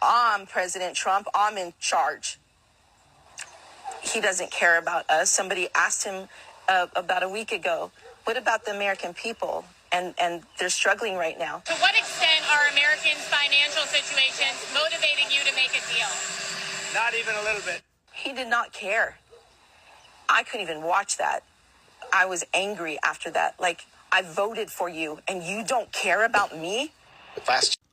I'm President Trump. I'm in charge. He doesn't care about us. Somebody asked him about a week ago, what about the American people? And they're struggling right now. To what extent are Americans' financial situations motivating you to make a deal? Not even a little bit. He did not care. I couldn't even watch that. I was angry after that. Like, I voted for you and you don't care about me?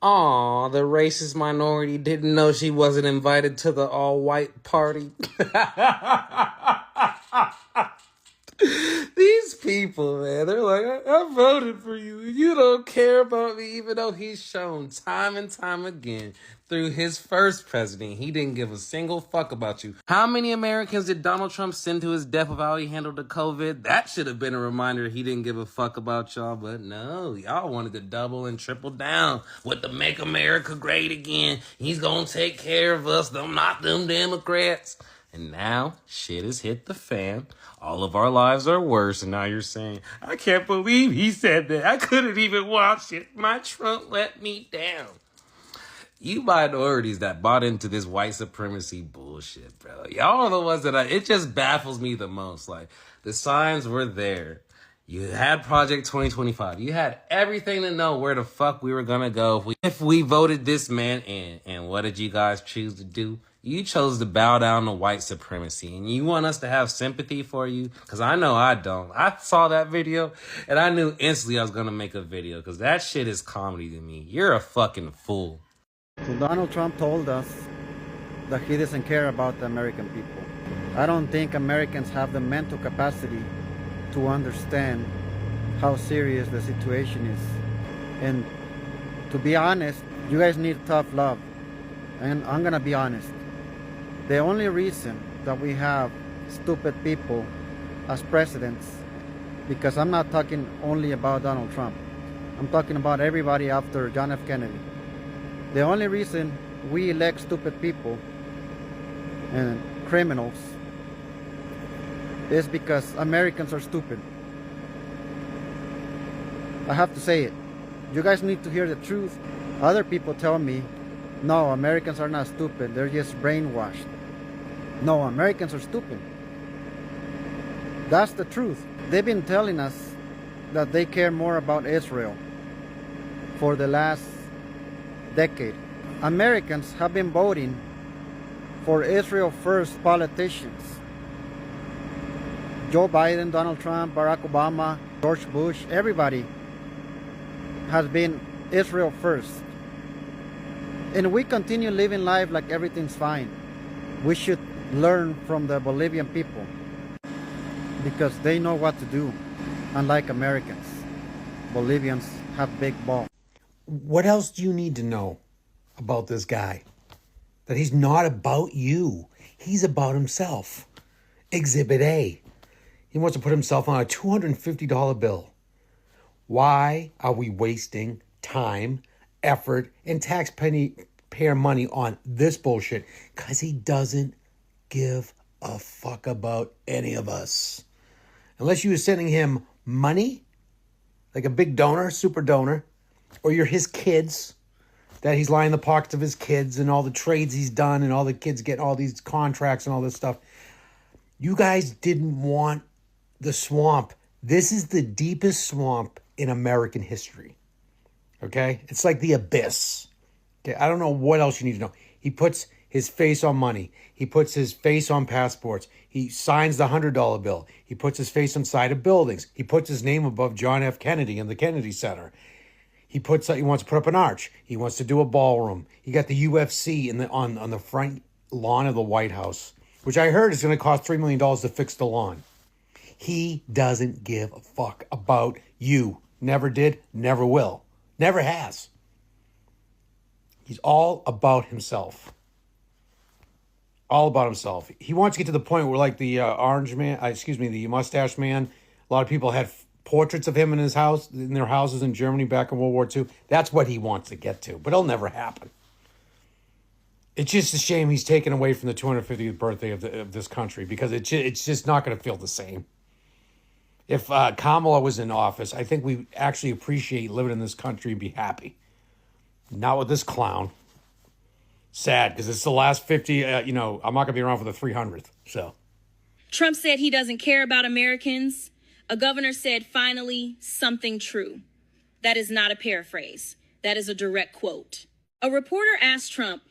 Aw, the racist minority didn't know she wasn't invited to the all-white party. These people, man, they're like, I voted for you. You don't care about me, even though he's shown time and time again through his first president, he didn't give a single fuck about you. How many Americans did Donald Trump send to his death of how he handled the COVID? That should have been a reminder he didn't give a fuck about y'all, but no, y'all wanted to double and triple down with the Make America Great Again. He's gonna take care of us, not them Democrats. And now, shit has hit the fan. All of our lives are worse. And now you're saying, I can't believe he said that. I couldn't even watch it. My Trump let me down. You minorities that bought into this white supremacy bullshit, bro. Y'all are the ones that it just baffles me the most. Like, the signs were there. You had Project 2025. You had everything to know where the fuck we were gonna go if we voted this man in. And what did you guys choose to do? You chose to bow down to white supremacy. And you want us to have sympathy for you? Because I know I don't. I saw that video and I knew instantly I was gonna make a video because that shit is comedy to me. You're a fucking fool. So Donald Trump told us that he doesn't care about the American people. I don't think Americans have the mental capacity to understand how serious the situation is. And to be honest, you guys need tough love. And I'm gonna be honest. The only reason that we have stupid people as presidents, because I'm not talking only about Donald Trump. I'm talking about everybody after John F. Kennedy. The only reason we elect stupid people and criminals is because Americans are stupid. I have to say it. You guys need to hear the truth. Other people tell me, no, Americans are not stupid. They're just brainwashed. No, Americans are stupid. That's the truth. They've been telling us that they care more about Israel for the last decade. Americans have been voting for Israel first politicians. Joe Biden, Donald Trump, Barack Obama, George Bush, everybody has been Israel first. And we continue living life like everything's fine. We should learn from the Bolivian people because they know what to do, unlike Americans. Bolivians have big balls. What else do you need to know about this guy? That he's not about you. He's about himself. Exhibit A. He wants to put himself on a $250 bill. Why are we wasting time, effort, and taxpayer money on this bullshit? Because he doesn't give a fuck about any of us. Unless you were sending him money, like a big donor, super donor, or you're his kids, that he's lining the pockets of his kids and all the trades he's done and all the kids get all these contracts and all this stuff. You guys didn't want the swamp. This is the deepest swamp in American history. Okay? It's like the abyss. Okay? I don't know what else you need to know. He puts his face on money. He puts his face on passports. He signs the $100 bill. He puts his face inside of buildings. He puts his name above John F. Kennedy in the Kennedy Center. He wants to put up an arch. He wants to do a ballroom. He got the UFC on the front lawn of the White House, which I heard is going to cost $3 million to fix the lawn. He doesn't give a fuck about you. Never did, never will. Never has. He's all about himself. All about himself. He wants to get to the point where, like the the mustache man, a lot of people had portraits of him in his house, in their houses in Germany back in World War II. That's what he wants to get to, but it'll never happen. It's just a shame he's taken away from the 250th birthday of this country because it's just not going to feel the same. If Kamala was in office, I think we actually appreciate living in this country and be happy. Not with this clown. sad because it's the last 50. I'm not going to be around for the 300th. So Trump said he doesn't care about Americans. A governor said, finally, something true. That is not a paraphrase. That is a direct quote. A reporter asked Trump,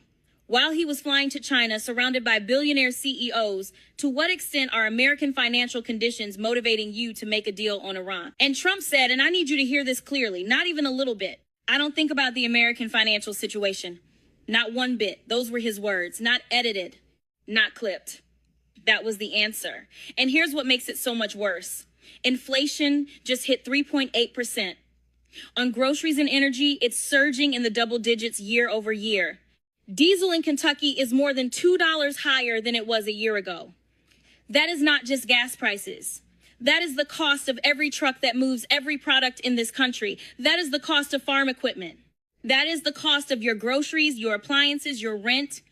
while he was flying to China surrounded by billionaire CEOs, to what extent are American financial conditions motivating you to make a deal on Iran? And Trump said, and I need you to hear this clearly, not even a little bit, I don't think about the American financial situation. Not one bit. Those were his words, not edited, not clipped. That was the answer. And here's what makes it so much worse. Inflation just hit 3.8%. On groceries and energy, it's surging in the double digits year over year. Diesel in Kentucky is more than $2 higher than it was a year ago. That is not just gas prices. That is the cost of every truck that moves every product in this country. That is the cost of farm equipment. That is the cost of your groceries, your appliances, your rent.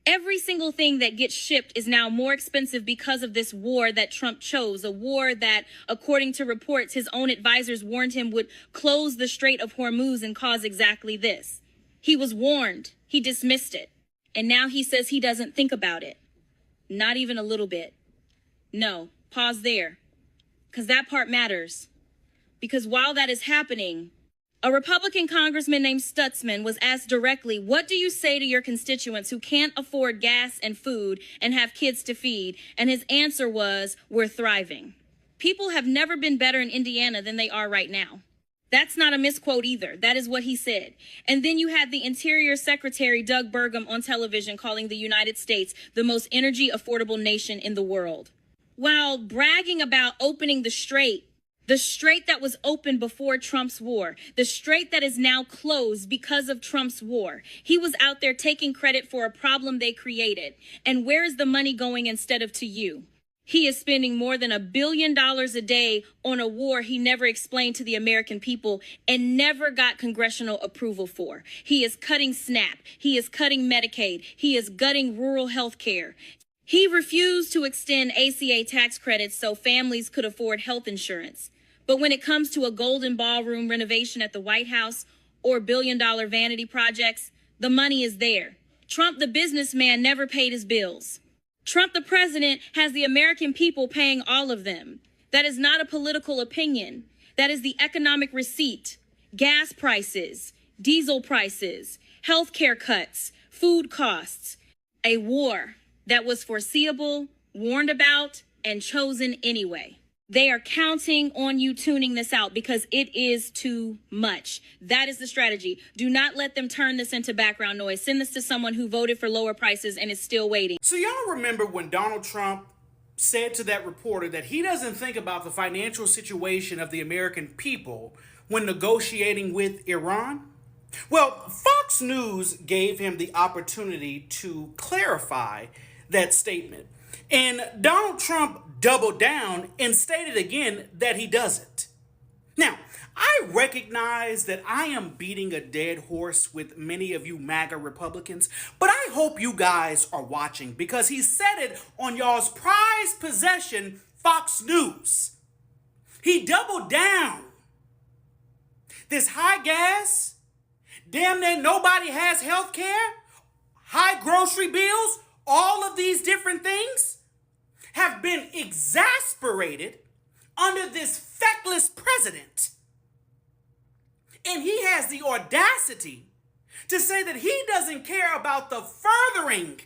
Every single thing that gets shipped is now more expensive because of this war that Trump chose, a war that, according to reports, his own advisors warned him would close the Strait of Hormuz and cause exactly this. He was warned. He dismissed it. And now he says he doesn't think about it. Not even a little bit. No, pause there. Because that part matters. Because while that is happening, a Republican congressman named Stutzman was asked directly, what do you say to your constituents who can't afford gas and food and have kids to feed? And his answer was, we're thriving. People have never been better in Indiana than they are right now. That's not a misquote either. That is what he said. And then you had the Interior Secretary, Doug Burgum, on television calling the United States the most energy affordable nation in the world. While bragging about opening the strait that was open before Trump's war, the strait that is now closed because of Trump's war. He was out there taking credit for a problem they created. And where is the money going instead of to you? He is spending more than $1 billion a day on a war he never explained to the American people and never got congressional approval for. He is cutting SNAP. He is cutting Medicaid. He is gutting rural health care. He refused to extend ACA tax credits so families could afford health insurance. But when it comes to a golden ballroom renovation at the White House or billion-dollar vanity projects, the money is there. Trump, the businessman, never paid his bills. Trump, the president, has the American people paying all of them. That is not a political opinion. That is the economic receipt. Gas prices, diesel prices, healthcare cuts, food costs. A war that was foreseeable, warned about, and chosen anyway. They are counting on you tuning this out because it is too much. That is the strategy. Do not let them turn this into background noise. Send this to someone who voted for lower prices and is still waiting. So y'all remember when Donald Trump said to that reporter that he doesn't think about the financial situation of the American people when negotiating with Iran? Well, Fox News gave him the opportunity to clarify that statement. And Donald Trump doubled down and stated again that he doesn't. Now, I recognize that I am beating a dead horse with many of you MAGA Republicans, but I hope you guys are watching because he said it on y'all's prized possession, Fox News. He doubled down. This high gas, damn near nobody has health care, high grocery bills, all of these different things have been exasperated under this feckless president. And he has the audacity to say that he doesn't care about the furthering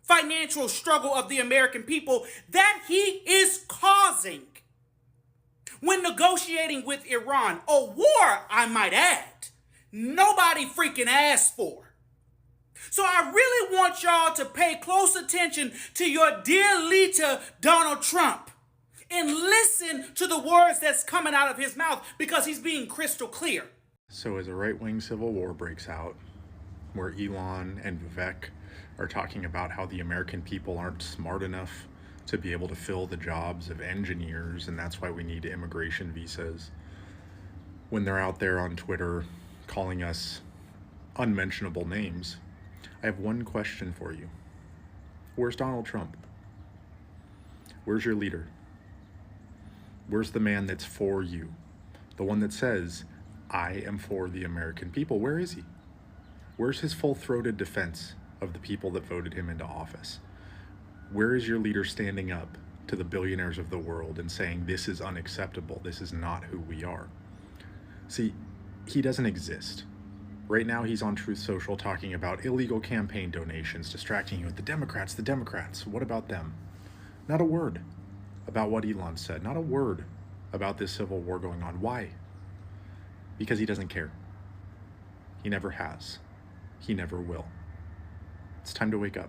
financial struggle of the American people that he is causing when negotiating with Iran, a war, I might add, nobody freaking asked for. So I really want y'all to pay close attention to your dear leader, Donald Trump, and listen to the words that's coming out of his mouth because he's being crystal clear. So as a right-wing civil war breaks out, where Elon and Vivek are talking about how the American people aren't smart enough to be able to fill the jobs of engineers, and that's why we need immigration visas, when they're out there on Twitter calling us unmentionable names, I have one question for you. Where's Donald Trump? Where's your leader? Where's the man that's for you? The one that says, I am for the American people. Where is he? Where's his full-throated defense of the people that voted him into office? Where is your leader standing up to the billionaires of the world and saying, this is unacceptable, this is not who we are? See, he doesn't exist. Right now he's on Truth Social talking about illegal campaign donations, distracting you with the Democrats. What about them? Not a word about what Elon said. Not a word about this civil war going on. Why? Because he doesn't care. He never has. He never will. It's time to wake up.